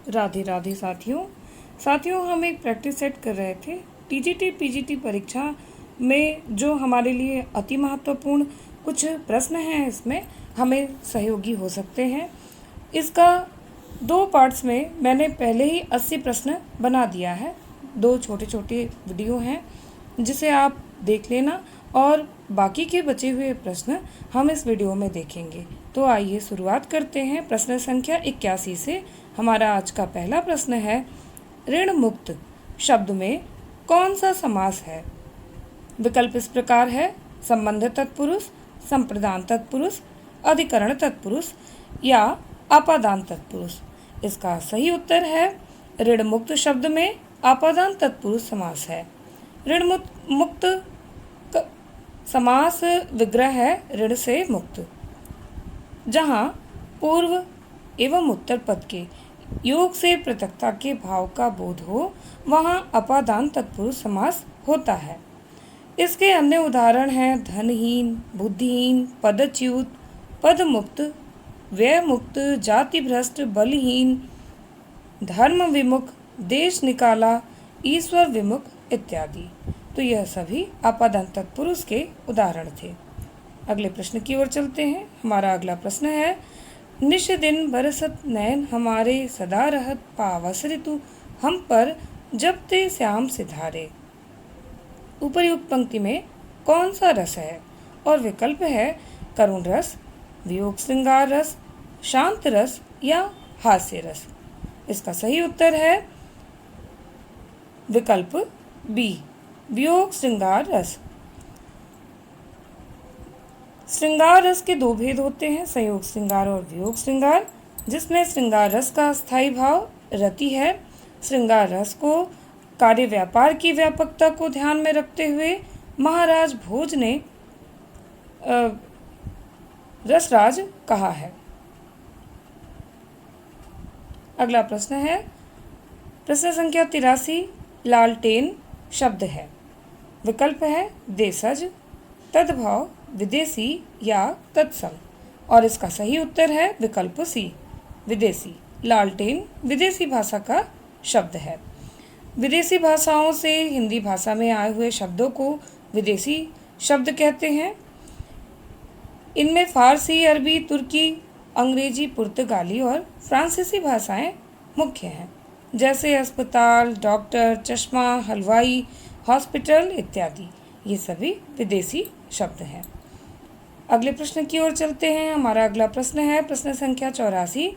राधे राधे साथियों हम एक प्रैक्टिस सेट कर रहे थे। टीजीटी पीजीटी परीक्षा में जो हमारे लिए अति महत्वपूर्ण कुछ प्रश्न हैं, इसमें हमें सहयोगी हो सकते हैं। इसका 2 पार्ट्स में मैंने पहले ही 80 प्रश्न बना दिया है। 2 छोटे छोटे वीडियो हैं जिसे आप देख लेना और बाकी के बचे हुए प्रश्न हम इस वीडियो में देखेंगे। तो आइए शुरुआत करते हैं प्रश्न संख्या 81 से। हमारा आज का पहला प्रश्न है, ऋण मुक्त शब्द में कौन सा समास है? विकल्प इस प्रकार है, संबंध तत्पुरुष, संप्रदान तत्पुरुष, अधिकरण तत्पुरुष या आपादान तत्पुरुष। इसका सही उत्तर है ऋण मुक्त शब्द में आपादान तत्पुरुष समास है। ऋण मुक्त समास विग्रह है ऋण से मुक्त, जहाँ पूर्व एवं उत्तर पद के योग से पृथकता के भाव का बोध हो, वहाँ अपादान तत्पुरुष समास होता है। इसके अन्य उदाहरण हैं धनहीन, बुद्धिहीन, पदच्युत, पदमुक्त, व्ययमुक्त, जाति भ्रष्ट, बलहीन, धर्म विमुख, देश निकाला, ईश्वर विमुख इत्यादि। तो यह सभी आपादान तत्पुरुष के उदाहरण थे। अगले प्रश्न की ओर चलते हैं। हमारा अगला प्रश्न है, निश दिन बरसत नैन हमारे, सदा रहत पावस ऋतु हम पर, जब ते श्याम सिधारे। उपर्युक्त पंक्ति में कौन सा रस है? और विकल्प है करुण रस, वियोग श्रृंगार रस, शांत रस या हास्य रस। इसका सही उत्तर है विकल्प बी, वियोग श्रृंगार रस। श्रृंगार रस के 2 भेद होते हैं, संयोग श्रृंगार और वियोग श्रृंगार, जिसमें श्रृंगार रस का स्थायी भाव रति है। श्रृंगार रस को कार्य व्यापार की व्यापकता को ध्यान में रखते हुए महाराज भोज ने रसराज कहा है। अगला प्रश्न है, प्रश्न संख्या 83, लालटेन शब्द है। विकल्प है देशज, तद्भव, विदेशी या तत्सम। और इसका सही उत्तर है विकल्प सी, विदेशी। लालटेन विदेशी भाषा का शब्द है। विदेशी भाषाओं से हिंदी भाषा में आए हुए शब्दों को विदेशी शब्द कहते हैं। इनमें फारसी, अरबी, तुर्की, अंग्रेजी, पुर्तगाली और फ्रांसीसी भाषाएं मुख्य हैं, जैसे अस्पताल, डॉक्टर, चश्मा, हलवाई, हॉस्पिटल इत्यादि। ये सभी विदेशी शब्द हैं। अगले प्रश्न की ओर चलते हैं। हमारा अगला प्रश्न है प्रश्न संख्या 84,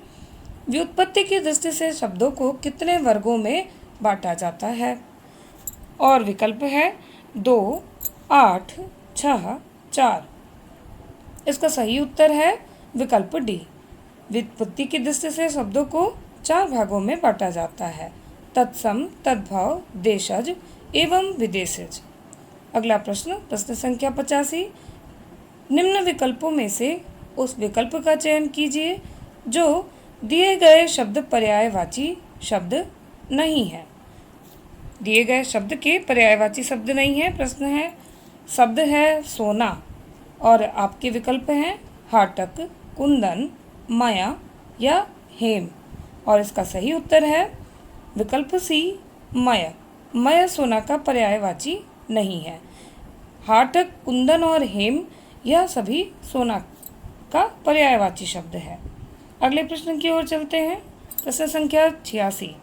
व्युत्पत्ति की दृष्टि से शब्दों को कितने वर्गों में बांटा जाता है? और विकल्प है 2, 8, 6, 4। इसका सही उत्तर है विकल्प डी, व्युत्पत्ति की दृष्टि से शब्दों को 4 भागों में बांटा जाता है, तत्सम, तद्भव, देशज एवं विदेशज। अगला प्रश्न प्रश्न संख्या 85, निम्न विकल्पों में से उस विकल्प का चयन कीजिए जो दिए गए शब्द पर्यायवाची शब्द नहीं है। दिए गए शब्द के पर्यायवाची शब्द नहीं है। प्रश्न है, शब्द है सोना और आपके विकल्प हैं हाटक, कुंदन, माया या हेम। और इसका सही उत्तर है विकल्प सी, मय। मय सोना का पर्यायवाची नहीं है। हाटक, कुंदन और हेम यह सभी सोना का पर्यायवाची शब्द है। अगले प्रश्न की ओर चलते हैं। प्रश्न संख्या 86,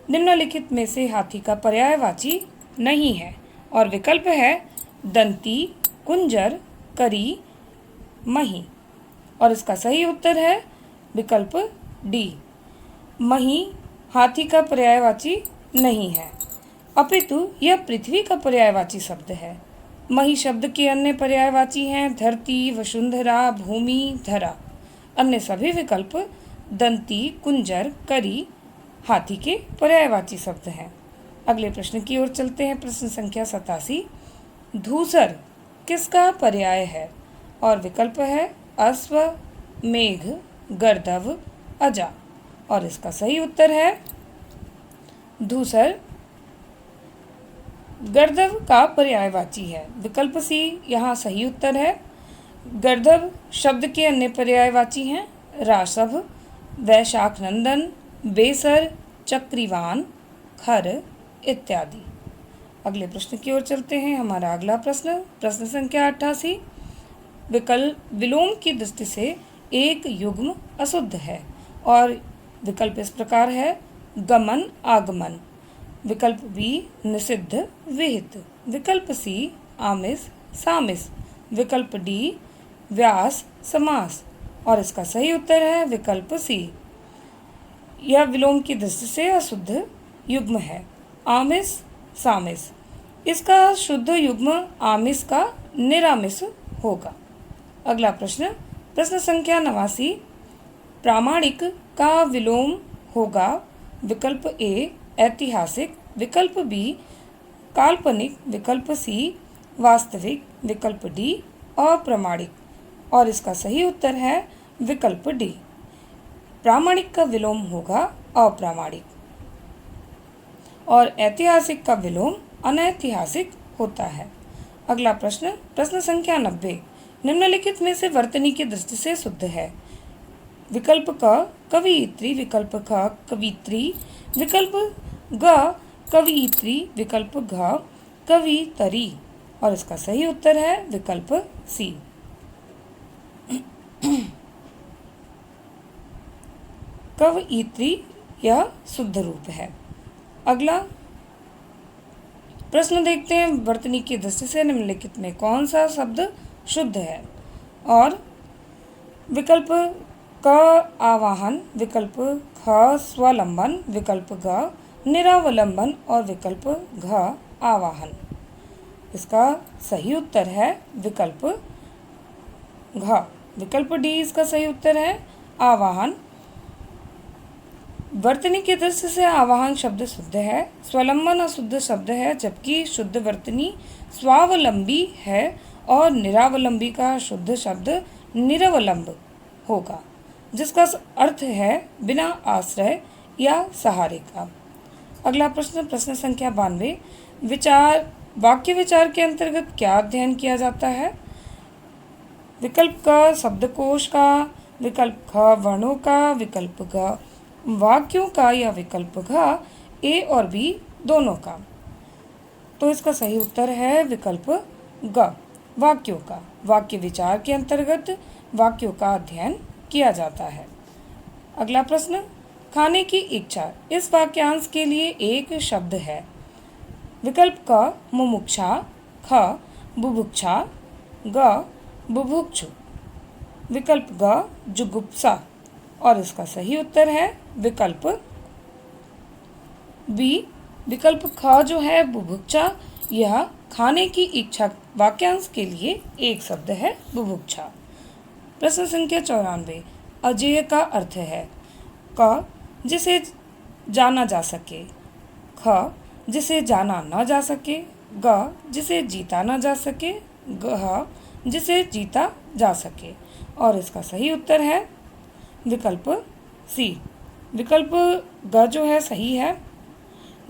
निम्नलिखित में से हाथी का पर्यायवाची नहीं है। और विकल्प है दंती, कुंजर, करी, मही। और इसका सही उत्तर है विकल्प डी, मही हाथी का पर्यायवाची नहीं है, अपितु यह पृथ्वी का पर्यायवाची शब्द है। मही शब्द के अन्य पर्यायवाची हैं धरती, वसुंधरा, भूमि, धरा। अन्य सभी विकल्प दंती, कुंजर, करी हाथी के पर्यायवाची शब्द हैं। अगले प्रश्न की ओर चलते हैं। प्रश्न संख्या 87, धूसर किसका पर्याय है? और विकल्प है अश्व, मेघ, गर्दभ, अजा। और इसका सही उत्तर है धूसर गर्दभ का पर्यायवाची है। विकल्प सी यहाँ सही उत्तर है। गर्दभ शब्द के अन्य पर्यायवाची हैं रासभ, वैशाख नंदन, बेसर, चक्रीवान, खर इत्यादि। अगले प्रश्न की ओर चलते हैं। हमारा अगला प्रश्न, प्रश्न संख्या 88। विकल्प विलोम की दृष्टि से एक युग्म अशुद्ध है और विकल्प इस प्रकार है, गमन आगमन। विकल्प बी, निषिद्ध विहित। विकल्प सी, आमिष सामिष। विकल्प डी, व्यास समास। और इसका सही उत्तर है विकल्प सी। यह विलोम की दृष्टि से अशुद्ध युग्म है, आमिष सामिष। इसका शुद्ध युग्म आमिष का निरामिष होगा। अगला प्रश्न, प्रश्न संख्या 89। प्रामाणिक का विलोम होगा विकल्प ए, ऐतिहासिक। विकल्प बी, काल्पनिक। विकल्प सी, वास्तविक। विकल्प डी, अप्रामाणिक। और इसका सही उत्तर है विकल्प डी। प्रामाणिक का विलोम होगा अप्रामाणिक और ऐतिहासिक का विलोम अनैतिहासिक होता है। अगला प्रश्न, प्रश्न संख्या 90। निम्नलिखित में से वर्तनी की दृष्टि से शुद्ध है। विकल्प क, कवियित्री। विकल्प ख, कवित्री। विकल्प ग, कवियित्री। विकल्प घ, कवितरी। और इसका सही उत्तर है विकल्प सी। कवियित्री यह शुद्ध रूप है। अगला प्रश्न देखते हैं, वर्तनी की दृष्टि से निम्नलिखित में कौन सा शब्द शुद्ध है। और विकल्प क, आवाहन। विकल्प ख, स्वलंबन। विकल्प ग, निरावलंबन। और विकल्प घ, आवाहन। इसका सही उत्तर है विकल्प घ। विकल्प डी इसका सही उत्तर है, आवाहन। वर्तनी की दृष्टि से आवाहन शब्द शुद्ध है, स्वलंबन अशुद्ध शब्द है, जबकि शुद्ध वर्तनी स्वावलंबी है और निरावलंबी का शुद्ध शब्द निरवलंब होगा, जिसका अर्थ है बिना आश्रय या सहारे का। अगला प्रश्न, प्रश्न संख्या 92। विचार, वाक्य विचार के अंतर्गत क्या अध्ययन किया जाता है। विकल्प क, शब्दकोश का। विकल्प ख, वर्णों का। विकल्प ग, वाक्यों का। या विकल्प घ, ए और बी दोनों का। तो इसका सही उत्तर है विकल्प ग, वाक्यों का। वाक्य विचार के अंतर्गत वाक्यों का अध्ययन किया जाता है। अगला प्रश्न, खाने की इच्छा इस वाक्यांश के लिए एक शब्द है। विकल्प क, मुमुक्षा। ख, बुभुक्षा। ग, बुभुक्षु। विकल्प ग, जुगुप्सा। और इसका सही उत्तर है विकल्प बी। विकल्प ख जो है बुभुक्षा, यह खाने की इच्छा वाक्यांश के लिए एक शब्द है, बुभुक्षा। प्रश्न संख्या 94। अजेय का अर्थ है क, जिसे जाना जा सके। ख, जिसे जाना न जा सके। ग, जिसे जीता न जा सके। घ, जिसे जीता जा सके। और इसका सही उत्तर है विकल्प सी। विकल्प ग जो है सही है,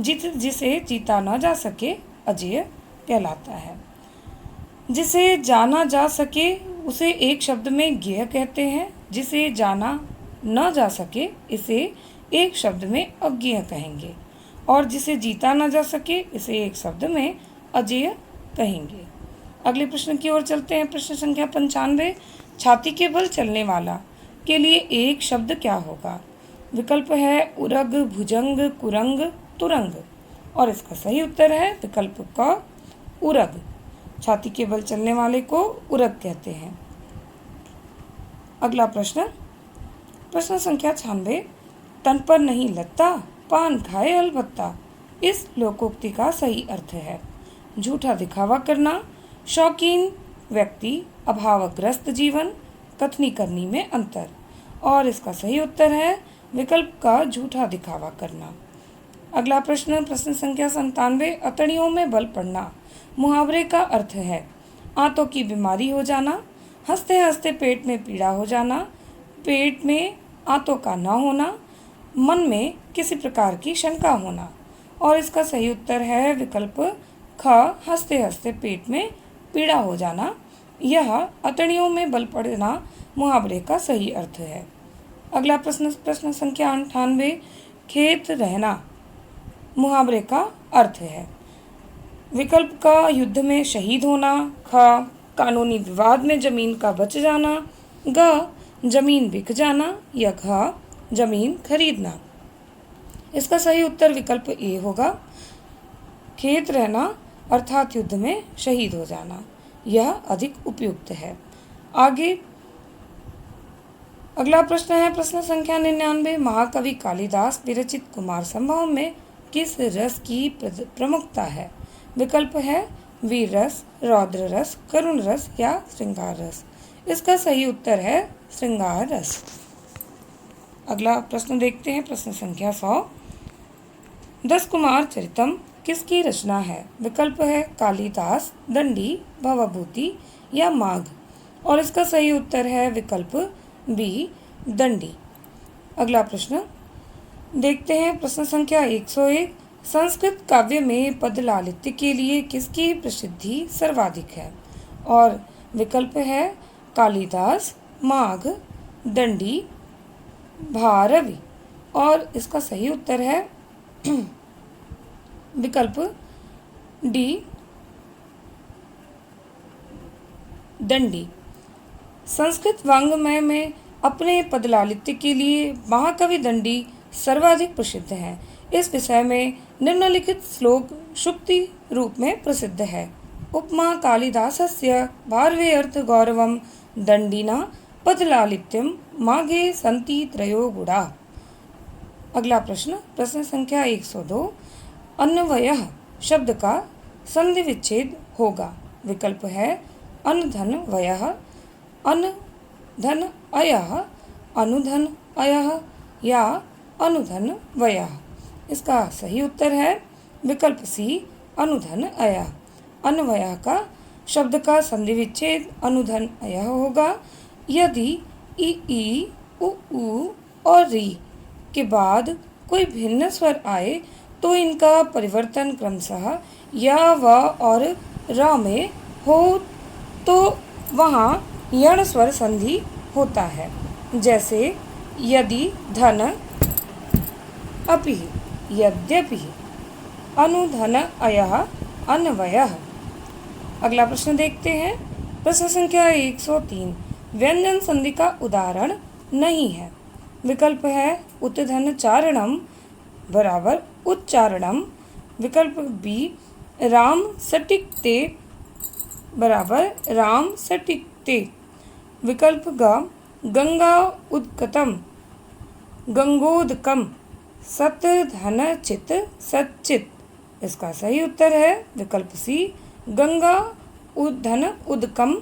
जिसे जीता न जा सके अजेय कहलाता है। जिसे जाना जा सके उसे एक शब्द में ज्ञेय कहते हैं। जिसे जाना न जा सके इसे एक शब्द में अज्ञेय कहेंगे। और जिसे जीता न जा सके इसे एक शब्द में अजेय कहेंगे। अगले प्रश्न की ओर चलते हैं। प्रश्न संख्या 95। छाती के बल चलने वाला के लिए एक शब्द क्या होगा। विकल्प है उरग, भुजंग, कुरंग, तुरंग। और इसका सही उत्तर है विकल्प क, उरग। छाती के बल चलने वाले को उरग कहते हैं। अगला प्रश्न, प्रश्न संख्या 96। तन पर नहीं लगता, पान खाए अलबत्ता। इस लोकोक्ति का सही अर्थ है झूठा दिखावा करना, शौकीन व्यक्ति, अभावग्रस्त जीवन, कथनी करनी में अंतर। और इसका सही उत्तर है विकल्प का, झूठा दिखावा करना। अगला प्रश्न, प्रश्न संख्या 97। अतड़ियों में बल पड़ना मुहावरे का अर्थ है आंतों की बीमारी हो जाना, हंसते हंसते पेट में पीड़ा हो जाना, पेट में आंतों का न होना, मन में किसी प्रकार की शंका होना। और इसका सही उत्तर है विकल्प ख, हंसते हंसते पेट में पीड़ा हो जाना। यह अतड़ियों में बल पड़ना मुहावरे का सही अर्थ है। अगला प्रश्न, प्रश्न संख्या 98। खेत रहना मुहावरे का अर्थ है। विकल्प का युद्ध में शहीद होना, ख कानूनी विवाद में जमीन का बच जाना, ग जमीन बिक जाना या घ जमीन खरीदना। इसका सही उत्तर विकल्प ए होगा, खेत रहना अर्थात युद्ध में शहीद हो जाना। यह अधिक उपयुक्त है। आगे अगला प्रश्न है प्रश्न संख्या 99। महाकवि कालिदास विरचित कुमार संभव में किस रस की प्रमुखता है? विकल्प है वीर रस, रौद्र रस, करुण रस या श्रृंगार रस। इसका सही उत्तर है श्रृंगार रस। अगला प्रश्न देखते हैं प्रश्न संख्या 100। 10 कुमार चरितम किसकी रचना है? विकल्प है कालिदास, दंडी, भवभूति या माघ। और इसका सही उत्तर है विकल्प बी, दंडी। अगला प्रश्न देखते हैं प्रश्न संख्या 101। संस्कृत काव्य में पद लालित्य के लिए किसकी प्रसिद्धि सर्वाधिक है? और विकल्प है कालिदास, माघ, दंडी, भारवी। और इसका सही उत्तर है विकल्प डी, दंडी। संस्कृत वाङ्मय में अपने पदलालित्य के लिए महाकवि दंडी सर्वाधिक प्रसिद्ध हैं। इस विषय में निम्नलिखित श्लोक शुक्ति रूप में प्रसिद्ध है। उपमा कालिदासस्य भारवे अर्थ गौरवम दंडिना पदलालित्यम माघे संति त्रयो गुणा। अगला प्रश्न प्रश्न संख्या 102। अन्वयः शब्द का संधि विच्छेद होगा। विकल्प है अनधन वयः, अनधन अयः, अनुधन अयः या अनुधन वयः। इसका सही उत्तर है विकल्प सी, अनुधन अयः। अन्वयः का शब्द का संधि विच्छेद अनुधन अयः होगा यदि ई, उ और री के बाद कोई भिन्न स्वर आए तो इनका परिवर्तन क्रमशः या, व और र में हो तो वहाँ यण स्वर संधि होता है। जैसे यदि, धन, अपि, यद्यपि, अनुधन अयः, अन्वयः। अगला प्रश्न देखते हैं प्रश्न संख्या 103। व्यंजन संधि का उदाहरण नहीं है। विकल्प है उत्धन चारणम बराबर उच्चारणम। विकल्प बी राम सटिकते बराबर राम सटिकते। विकल्प ग गंगा उदकतम गंगोदकम सत धन चित सच्चित। इसका सही उत्तर है विकल्प सी, गंगा उद्धन उदकम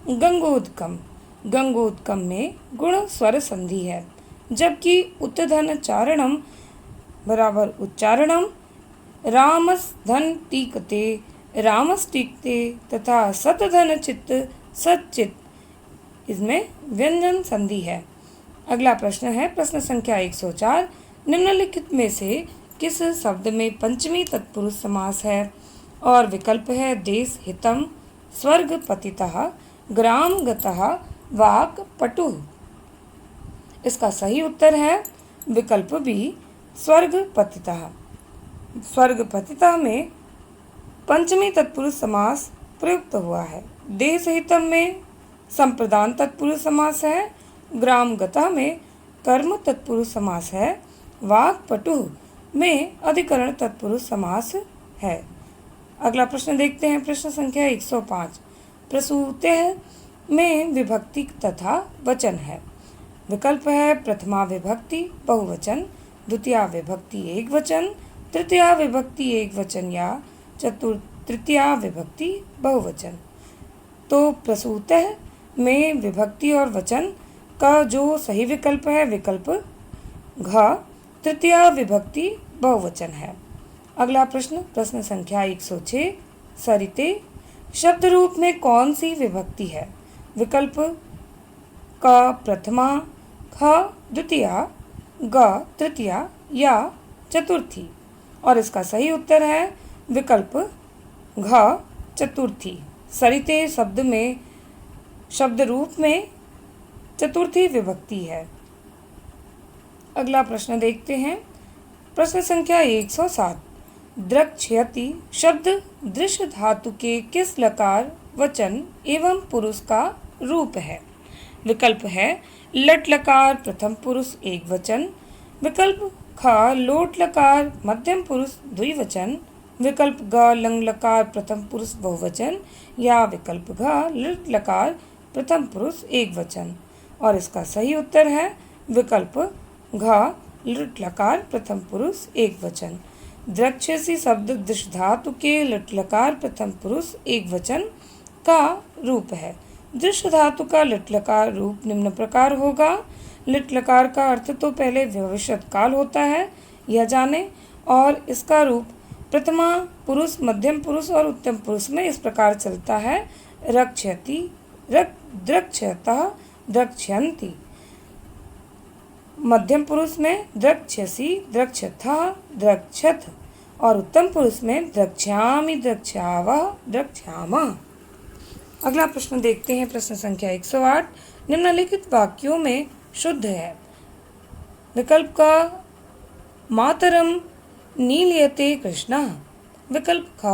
गंगोदकम। गंगोदकम में गुण स्वर संधि है, जबकि उत्धन चारणम बराबर उच्चारणम, रामस-धन टीकते रामस टीकते तथा सतधन चित्त सच्चित इसमें व्यंजन संधि है। अगला प्रश्न है प्रश्न संख्या 104। निम्नलिखित में से किस शब्द में पंचमी तत्पुरुष समास है? और विकल्प है देश हितम, स्वर्ग पतितः, ग्राम गतः, वाक पटुः। इसका सही उत्तर है विकल्प बी, स्वर्ग पतितः। स्वर्ग पतितः में पंचमी तत्पुरुष समास प्रयुक्त हुआ है। देश हितम में संप्रदान तत्पुरुष समास है। ग्राम गतः में कर्म तत्पुरुष समास है। वाक पटुः में अधिकरण तत्पुरुष समास है। अगला प्रश्न देखते हैं प्रश्न संख्या 105। प्रसूतः में विभक्ति तथा वचन है। विकल्प है प्रथमा विभक्ति बहुवचन, द्वितीया विभक्ति एक वचन, तृतीया विभक्ति एक वचन या तृतीया विभक्ति बहुवचन। तो प्रसूतः में विभक्ति और वचन का जो सही विकल्प है विकल्प घ, तृतीया विभक्ति बहुवचन है। अगला प्रश्न प्रश्न संख्या 106। सरिते शब्द रूप में कौन सी विभक्ति है? विकल्प क प्रथमा, ख द्वितीया, ग तृतीया या चतुर्थी। और इसका सही उत्तर है विकल्प घ, चतुर्थी। सरिते शब्द में शब्द रूप में चतुर्थी विभक्ति है। अगला प्रश्न देखते हैं प्रश्न संख्या 107। द्रक्ष्यति शब्द दृश्य धातु के किस लकार, वचन एवं पुरुष का रूप है? विकल्प है लट लकार प्रथम पुरुष एक वचन, विकल्प ख लोट लकार मध्यम पुरुष द्विवचन, विकल्प ग लंग लकार प्रथम पुरुष बहुवचन, या विकल्प घ लट लकार प्रथम पुरुष एक वचन। और इसका सही उत्तर है विकल्प घ लट लकार प्रथम पुरुष एक वचन। द्रक्ष्यसि शब्द दृश्य धातु के लट लकार प्रथम पुरुष एक वचन का रूप है। दृश्य धातु का लट लकार रूप निम्न प्रकार होगा। लट लकार का अर्थ तो पहले भविष्यत काल होता है, यह जाने, और इसका रूप प्रथमा पुरुष, मध्यम पुरुष और उत्तम पुरुष में इस प्रकार चलता है। रक्ष्यति, द्रक्ष्यतः, द्रक्ष्यन्ति। मध्यम पुरुष में द्रक्ष्यसि, द्रक्ष्यथः, द्रक्ष्यथ, और उत्तम पुरुष में द्रक्ष्यामि, द्रक्ष्यावः, द्रक्ष्यामः। अगला प्रश्न देखते हैं, प्रश्न संख्या 108। निम्नलिखित वाक्यों में शुद्ध है। विकल्प का मातरम नील्यते कृष्णः, विकल्प ख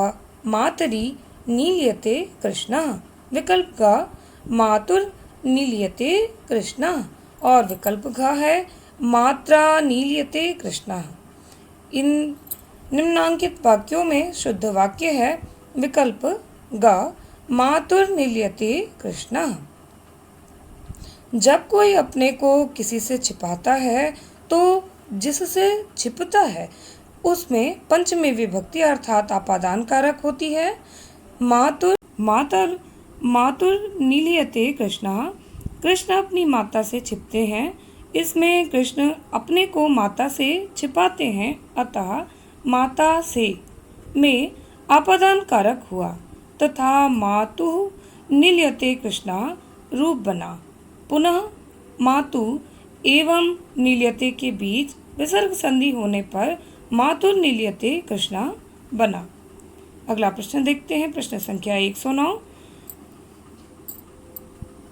मातरी नील्यते कृष्णः, विकल्प ग मातुर नील्यते कृष्णः, और विकल्प घ है मात्रा नील्यते कृष्णः। इन निम्नांकित वाक्यों में शुद्ध वाक्य है विकल्प ग मातुर नील्यते कृष्णः। जब कोई अपने को किसी से छिपाता है तो जिससे छिपता है उसमें पंचमी विभक्ति अर्थात आपादान कारक होती है। मातुर नील्यते कृष्णः, कृष्ण अपनी माता से छिपते हैं। इसमें कृष्ण अपने को माता से छिपाते हैं, अतः माता से में आपादान कारक हुआ तथा मातुः नील्यते कृष्णः रूप बना। पुनः मातु एवं नील्यते के बीच विसर्ग संधि होने पर मातुर नील्यते कृष्णा बना। अगला प्रश्न देखते हैं, प्रश्न संख्या 109।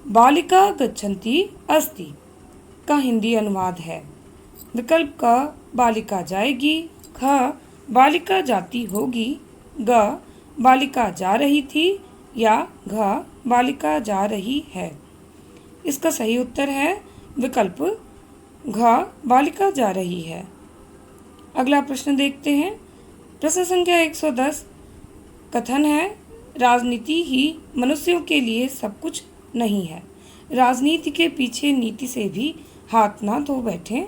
बालिका गच्छन्ति अस्ति का हिंदी अनुवाद है। विकल्प क बालिका जाएगी, ख बालिका जाती होगी, ग बालिका जा रही थी, या घ बालिका जा रही है। इसका सही उत्तर है विकल्प घ बालिका जा रही है। अगला प्रश्न देखते हैं, प्रश्न संख्या 110। कथन है राजनीति ही मनुष्यों के लिए सब कुछ नहीं है। राजनीति के पीछे नीति से भी हाथ ना धो बैठें,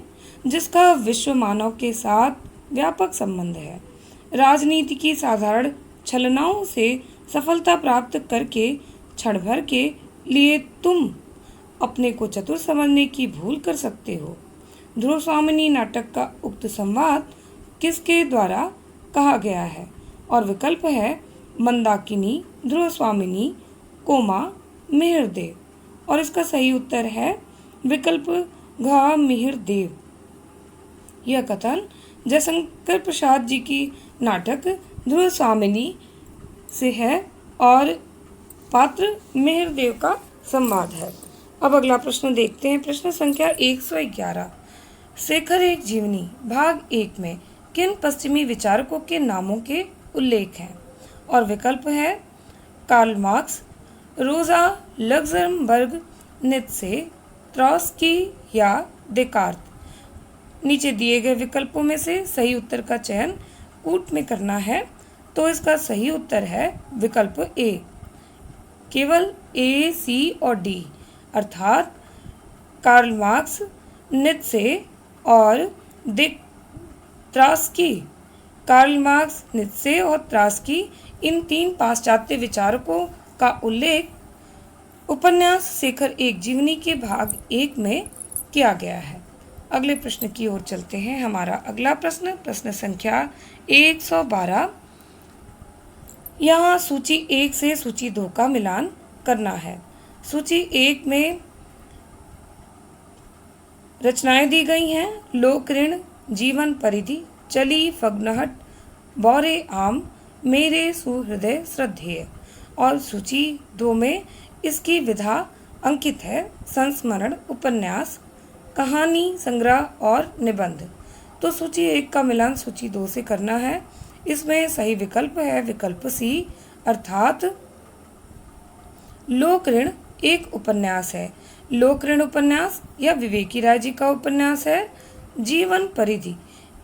जिसका विश्व मानव के साथ व्यापक संबंध है। राजनीति की साधारण छलनाओं से सफलता प्राप्त करके क्षण भर के लिए तुम अपने को चतुर समझने की भूल कर सकते हो। ध्रुव स्वामिनी नाटक का उक्त संवाद किसके द्वारा कहा गया है? और विकल्प है मंदाकिनी, ध्रुव स्वामिनी, कोमा, मिहिरदेव। और इसका सही उत्तर है विकल्प घ मिहिरदेव। यह कथन जयशंकर प्रसाद जी की नाटक ध्रुव स्वामिनी से है और पात्र मिहिरदेव का संवाद है। अब अगला प्रश्न देखते हैं, प्रश्न संख्या 111। शेखर एक जीवनी भाग 1 में किन पश्चिमी विचारकों के नामों के उल्लेख हैं? और विकल्प है कार्ल मार्क्स, रोजा लग्जमबर्ग, नीत्शे, ट्रॉट्स्की या डेकार्त। नीचे दिए गए विकल्पों में से सही उत्तर का चयन कूट में करना है, तो इसका सही उत्तर है विकल्प ए। केवल ए, सी और डी, अर्थात कार्ल मार्क्स, नीत्शे और ट्रॉट्स्की। कार्ल मार्क्स, नीत्शे और ट्रॉट्स्की, इन 3 पाश्चात्य विचारकों का उल्लेख उपन्यास शेखर एक जीवनी के भाग 1 में किया गया है। अगले प्रश्न की ओर चलते हैं। हमारा अगला प्रश्न, प्रश्न संख्या 112। यहाँ सूची 1 से सूची 2 का मिलान करना है। सूची 1 में रचनाएं दी गई हैं। लोक ऋण, जीवन परिधि, चली फगनहट, बौरे आम, मेरे सुहृदय श्रद्धेय। और सूची 2 में इसकी विधा अंकित है। संस्मरण, उपन्यास, कहानी संग्रह और निबंध। तो सूची 1 का मिलान सूची 2 से करना है। इसमें सही विकल्प है विकल्प सी, अर्थात लोक ऋण एक उपन्यास है। लोक ऋण उपन्यास यह विवेकी राय जी का उपन्यास है। जीवन परिधि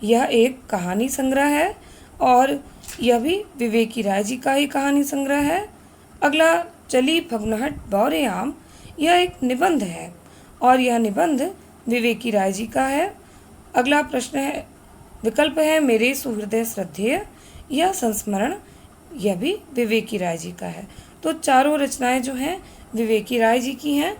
यह एक कहानी संग्रह है और यह भी विवेकी राय जी का ही कहानी संग्रह है। अगला चली फगुनहट बौरे आम, यह एक निबंध है और यह निबंध विवेकी राय जी का है। अगला प्रश्न है विकल्प है मेरे सुहृदय श्रद्धेय, यह संस्मरण, यह भी विवेकी राय जी का है। तो चारों रचनाएं जो हैं विवेकी राय जी की हैं,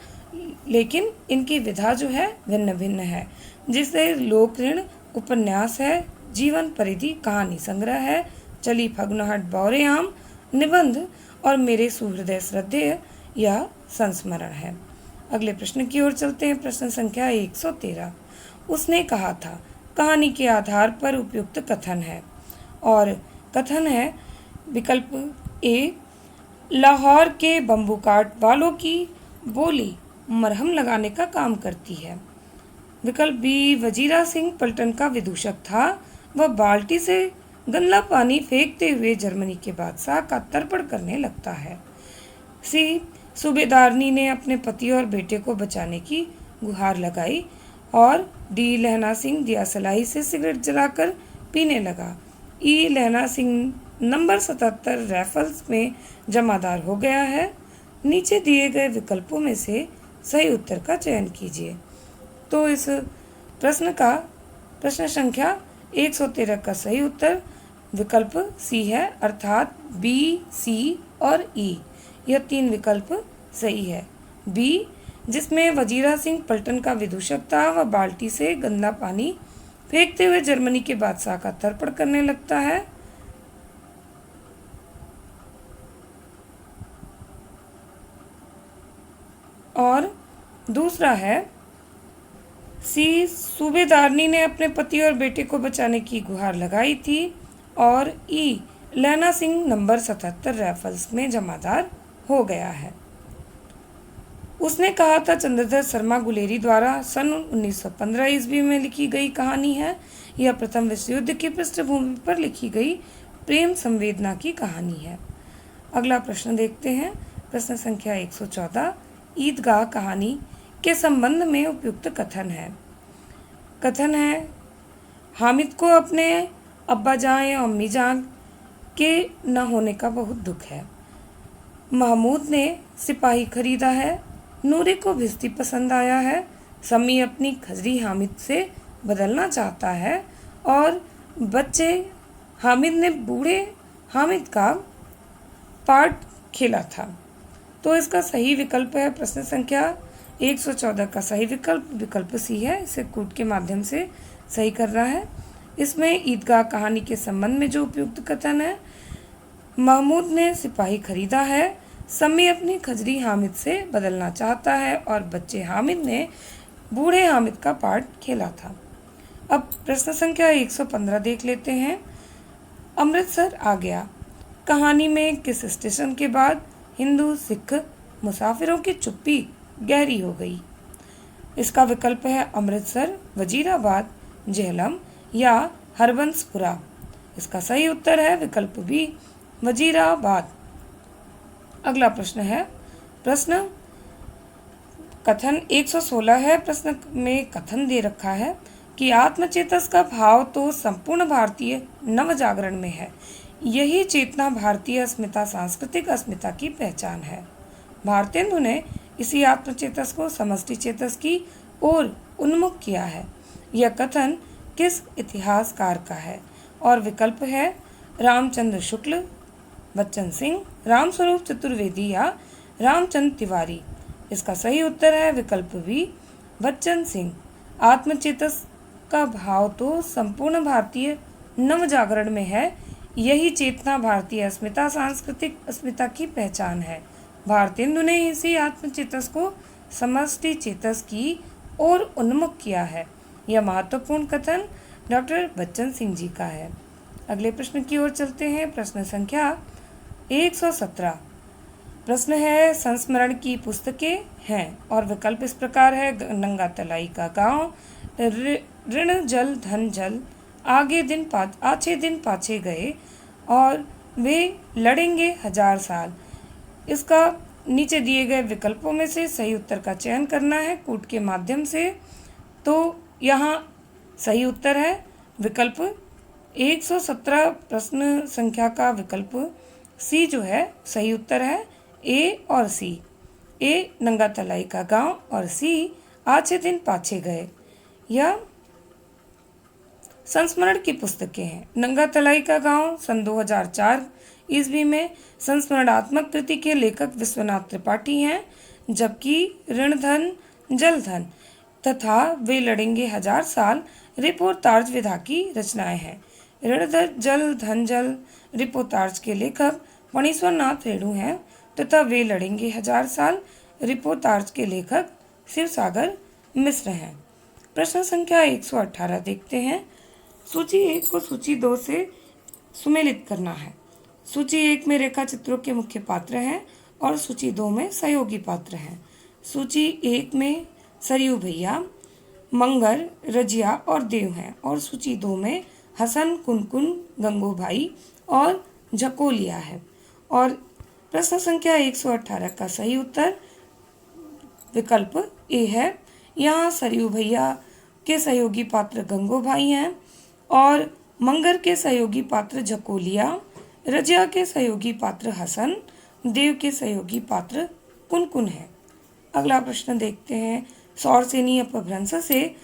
लेकिन इनकी विधा जो है भिन्न भिन्न है। जिससे लोक ऋण उपन्यास है, जीवन परिधि कहानी संग्रह है, चली फगुनहट बौरे आम निबंध और मेरे सुहृदय श्रद्धेय यह संस्मरण है। अगले प्रश्न की ओर चलते हैं। प्रश्न संख्या 113। उसने कहा था कहानी के आधार पर उपयुक्त कथन है और कथन है विकल्प ए, लाहौर के बम्बू काट वालों की बोली मरहम लगाने का काम करती है। विकल्प बी, वजीरा सिंह पलटन का विदूषक था, वह बाल्टी से गंदा पानी फेंकते हुए जर्मनी के बादशाह का तर्पण करने लगता है। सी, सूबेदारनी ने अपने पति और बेटे को बचाने की गुहार लगाई। और डी, लहना सिंह दिया सलाई से सिगरेट जलाकर पीने लगा। ई, लहना सिंह नंबर 77 राइफल्स में जमादार हो गया है। नीचे दिए गए विकल्पों में से सही उत्तर का चयन कीजिए। तो इस प्रश्न संख्या 113 का सही उत्तर विकल्प सी है, अर्थात बी, सी और ई, यह 3 विकल्प सही है। बी, जिसमें वजीरा सिंह पलटन का विदूषक था, वह बाल्टी से गंदा पानी फेंकते हुए जर्मनी के बादशाह का तर्पण करने लगता है। और दूसरा है सी, सूबेदारनी ने अपने पति और बेटे को बचाने की गुहार लगाई थी। और ई, लैना सिंह नंबर 77 राइफल्स में जमादार हो गया है। उसने कहा था चंद्रधर शर्मा गुलेरी द्वारा सन 1915 ईस्वी में लिखी गई कहानी है। यह प्रथम विश्व युद्ध की पृष्ठभूमि पर लिखी गई प्रेम संवेदना की कहानी है। अगला प्रश्न देखते हैं। प्रश्न संख्या 114। ईदगाह कहानी के संबंध में उपयुक्त कथन है। कथन है हामिद को अपने अब्बा जान या अम्मी जान के न होने का बहुत दुख है। महमूद ने सिपाही खरीदा है। नूरे को भिश्ती पसंद आया है। समी अपनी खजरी हामिद से बदलना चाहता है। और बच्चे हामिद ने बूढ़े हामिद का पार्ट खेला था। तो इसका सही विकल्प है प्रश्न संख्या 114 का सही विकल्प सी है। इसे कूट के माध्यम से सही करना है। इसमें ईदगाह कहानी के संबंध में जो उपयुक्त कथन है, महमूद ने सिपाही खरीदा है, सम्मी अपनी खजरी हामिद से बदलना चाहता है और बच्चे हामिद ने बूढ़े हामिद का पार्ट खेला था। अब प्रश्न संख्या 115 देख लेते हैं। अमृतसर आ गया कहानी में किस स्टेशन के बाद हिंदू सिख मुसाफिरों की चुप्पी गहरी हो गई? इसका विकल्प है अमृतसर, वजीराबाद, जेहलम या हरबंसपुरा। इसका सही उत्तर है विकल्प बी, वजीराबाद। अगला प्रश्न है प्रश्न कथन 116 है। प्रश्न में कथन दे रखा है कि आत्मचेतस का भाव तो संपूर्ण भारतीय नवजागरण में है। यही चेतना भारतीय अस्मिता, सांस्कृतिक अस्मिता की पहचान है। भारतेंदु ने इसी आत्मचेतस को समष्टि चेतस की ओर उन्मुख किया है। यह कथन किस इतिहासकार का है? और विकल्प है रामचंद्र शुक्ल, बच्चन सिंह, रामस्वरूप चतुर्वेदी या रामचंद्र तिवारी। इसका सही उत्तर है विकल्प बी, बच्चन सिंह। आत्मचेतस का भाव तो संपूर्ण भारतीय नवजागरण में है। यही चेतना भारतीय अस्मिता, सांस्कृतिक अस्मिता की पहचान है। भारतेंदु ने इसी आत्मचेतस को समष्टि चेतस की ओर उन्मुख किया है। यह महत्वपूर्ण कथन डॉक्टर बच्चन सिंह जी का है। अगले प्रश्न की ओर चलते हैं। प्रश्न संख्या 117। प्रश्न है संस्मरण की पुस्तकें हैं और विकल्प इस प्रकार है। नंगा तलाई का गांव, ऋण जल धन जल, आछे दिन पाछे गए, और वे लड़ेंगे 1000 साल। इसका नीचे दिए गए विकल्पों में से सही उत्तर का चयन करना है कूट के माध्यम से। तो यहाँ सही उत्तर है विकल्प 117 प्रश्न संख्या का विकल्प सी जो है सही उत्तर है। ए और सी, ए नंगा तलाई का गांव और सी आछे दिन पाछे गए। यह संस्मरण की पुस्तकें हैं। नंगा तलाई का गांव सन 2004 ईस्वी में संस्मरणात्मक कृति के लेखक विश्वनाथ त्रिपाठी हैं, जबकि ऋण धन जल धन तथा वे लड़ेंगे 1000 साल रिपोर्तार्ज विधा की रचनाएं हैं। ऋण जल धन जल रिपोर्तार्ज के लेखक फणीश्वर नाथ रेणु हैं तथा वे लड़ेंगे 1000 साल रिपोर्तार्ज के लेखक शिवसागर मिश्र हैं। प्रश्न संख्या 118 देखते हैं। सूची 1 को सूची 2 से सुमेलित करना है। सूची 1 में रेखा चित्रों के मुख्य पात्र हैं और सूची 2 में सहयोगी पात्र हैं। सूची 1 में सरयू भैया, मंगर, रजिया और देव हैं और सूची 2 में हसन, कुनकुन, गंगू भाई और झकोलिया है। और प्रश्न संख्या 118 का सही उत्तर विकल्प ए है। यहाँ सरयू भैया के सहयोगी पात्र गंगू भाई हैं और मंगर के सहयोगी पात्र झकोलिया, रजिया के सहयोगी पात्र हसन, देव के सहयोगी पात्र कुनकुन है। अगला प्रश्न देखते हैं। सौरसेनी अपभ्रंश से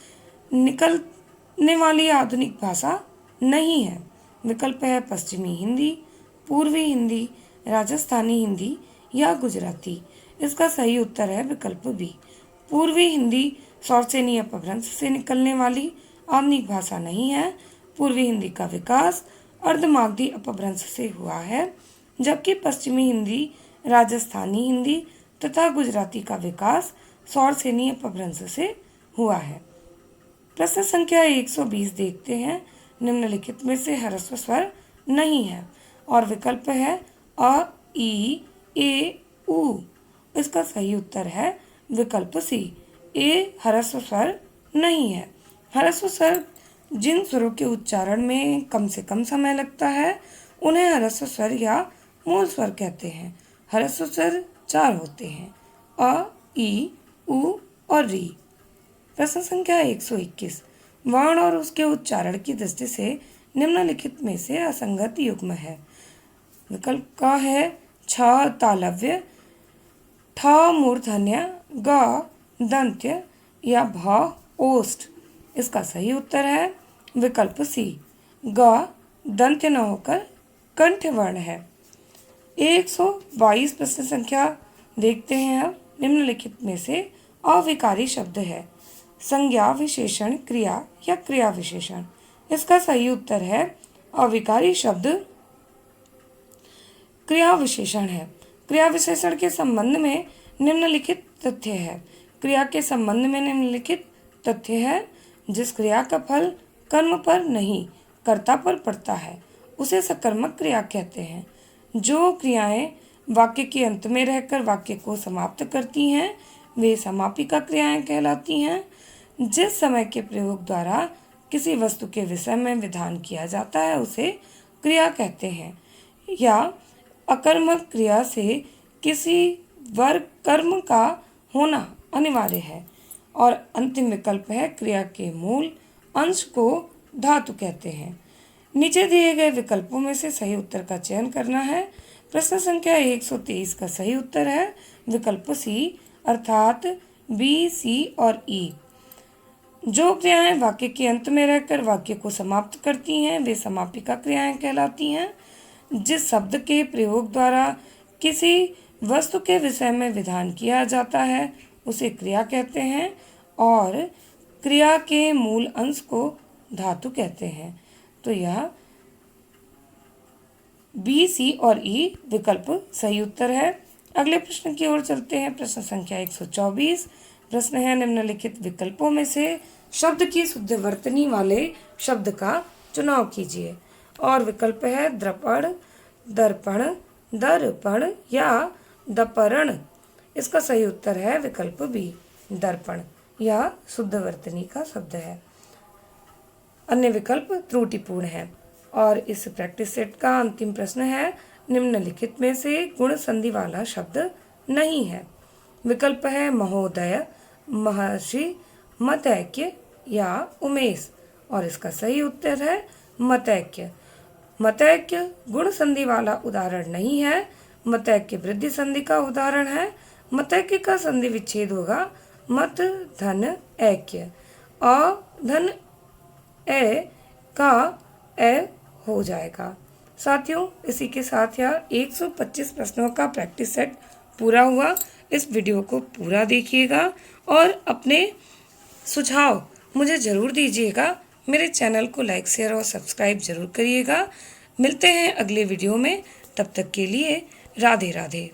निकलने वाली आधुनिक भाषा नहीं है। विकल्प है पश्चिमी हिंदी, पूर्वी हिंदी, राजस्थानी हिंदी या गुजराती। इसका सही उत्तर है विकल्प बी। पूर्वी हिंदी सौरसेनी अपभ्रंश से निकलने वाली आधुनिक भाषा नहीं है। पूर्वी हिंदी का विकास अर्धमागधी अपभ्रंश से हुआ है, जबकि पश्चिमी हिंदी, राजस्थानी हिंदी तथा गुजराती का विकास सौरसेनी अपभ्रंश से हुआ है। प्रश्न संख्या 120 देखते हैं। निम्नलिखित में से ह्रस्व स्वर नहीं है और विकल्प है अ, ई, ए, उ। इसका सही उत्तर है विकल्प सी, ए ह्रस्व स्वर नहीं है। ह्रस्व स्वर जिन स्वरों के उच्चारण में कम से कम समय लगता है उन्हें ह्रस्व स्वर या मूल स्वर कहते हैं। ह्रस्व स्वर 4 होते हैं, अ, ई, उ और री। प्रश्न संख्या 121। वर्ण और उसके उच्चारण की दृष्टि से निम्नलिखित में से असंगत युग्म है। विकल्प का है छ तालव्य, ठ मूर्धन्य, ग दंत्य या भ ओष्ठ। इसका सही उत्तर है विकल्प सी, ग दंत्य न होकर कंठ वर्ण है। 122 प्रश्न संख्या देखते हैं अब। निम्नलिखित में से अविकारी शब्द है। संज्ञा, विशेषण, क्रिया या क्रिया विशेषण। इसका सही उत्तर है अविकारी शब्द क्रिया विशेषण है। क्रिया विशेषण के संबंध में निम्नलिखित तथ्य है। क्रिया के संबंध में निम्नलिखित तथ्य है। जिस क्रिया का फल कर्म पर नहीं कर्ता पर पड़ता है उसे सकर्मक क्रिया कहते हैं। जो क्रियाएं वाक्य के अंत में रहकर वाक्य को समाप्त करती हैं वे समापिका क्रियाएं कहलाती हैं। जिस समय के प्रयोग द्वारा किसी वस्तु के विषय में विधान किया जाता है उसे क्रिया कहते हैं। या अकर्मक क्रिया से किसी वर्ग कर्म का होना अनिवार्य है। और अंतिम विकल्प है क्रिया के मूल अंश को धातु कहते हैं। नीचे दिए गए विकल्पों में से सही उत्तर का चयन करना है। प्रश्न संख्या 123 का सही उत्तर है विकल्प सी, अर्थात बी, सी और ई। जो क्रियाएं वाक्य के अंत में रहकर वाक्य को समाप्त करती हैं वे समापिका क्रियाएं कहलाती हैं। जिस शब्द के प्रयोग द्वारा किसी वस्तु के विषय में विधान किया जाता है उसे क्रिया कहते हैं और क्रिया के मूल अंश को धातु कहते हैं। तो यह बी, सी और ई विकल्प सही उत्तर है। अगले प्रश्न की ओर चलते हैं। प्रश्न संख्या 124। प्रश्न है निम्नलिखित विकल्पों में से शब्द की शुद्ध वर्तनी वाले शब्द का चुनाव कीजिए। और विकल्प है द्रपण, दर्पण, दर्पण या दपरण। इसका सही उत्तर है विकल्प बी, दर्पण। यह शुद्ध वर्तनी का शब्द है। अन्य विकल्प त्रुटिपूर्ण है। और इस प्रैक्टिस सेट का अंतिम प्रश्न है, निम्नलिखित में से गुण संधि वाला शब्द नहीं है। विकल्प है महोदय, महर्षि, मतैक्य या उमेश। और इसका सही उत्तर है मतैक्य। मतैक्य गुण संधि वाला उदाहरण नहीं है। मतैक्य वृद्धि संधि का उदाहरण है। मतैक्य का संधि विच्छेद होगा मत धन ऐक्य। अ धन ए का ए हो जाएगा। साथियों, इसी के साथ यह 125 प्रश्नों का प्रैक्टिस सेट पूरा हुआ। इस वीडियो को पूरा देखिएगा और अपने सुझाव मुझे ज़रूर दीजिएगा। मेरे चैनल को लाइक, शेयर और सब्सक्राइब जरूर करिएगा। मिलते हैं अगले वीडियो में। तब तक के लिए राधे राधे।